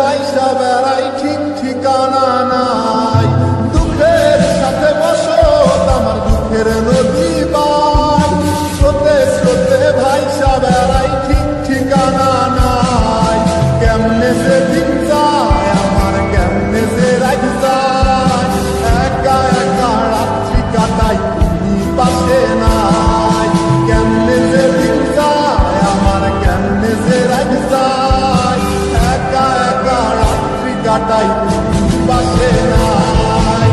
ভাইসা বেড়াই ঠিক ঠিকানা নাই। দুঃখের সাথে বসত আমার দুঃখের নদী বাই, স্রোতে স্রোতে ভাইসা বেড়াই ঠিক ঠিকানা নাই। কেমনে যে দিন যায় আমার, কেমনে যে রাত যায়, একা একা রাত্রি কাটাই তুমি পাশে নাই। কেমনে যে দিন যায় আমার, কেমনে যে রাত যায়, একা একা রাত্রি কাটাই তুমি পাশে নাই।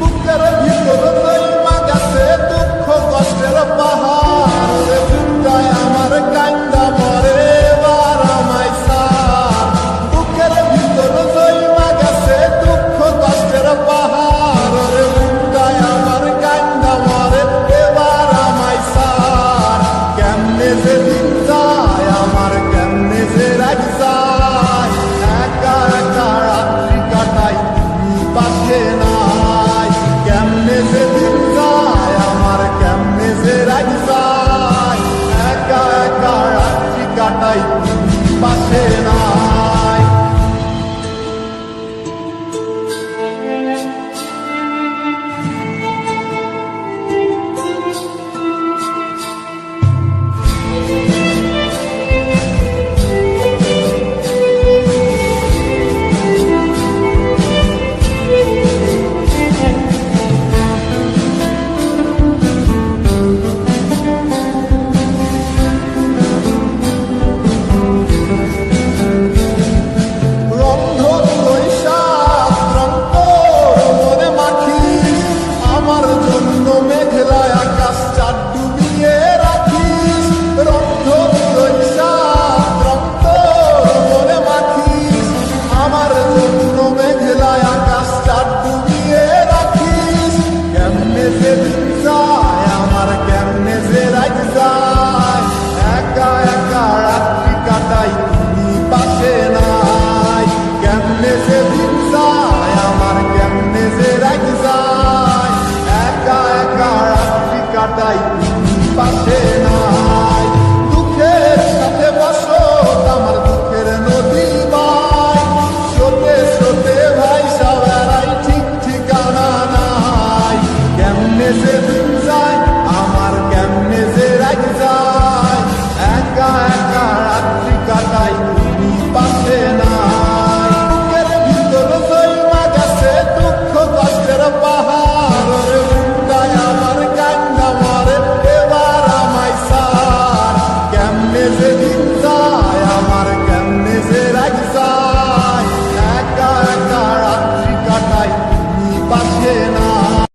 বুকের ভিতর নইমা গেছে দুঃখ কষ্টের পাহাড়, রে বুকটায় আমার কান্দা মরে এবার আমায় ছাড়। বুকের ভিতর নইমা গেছে দুঃখ কষ্টের পাহাড়, রে বুকটায় আমার কান্দা মরে এবার আমায় ছাড়। কেমনে যে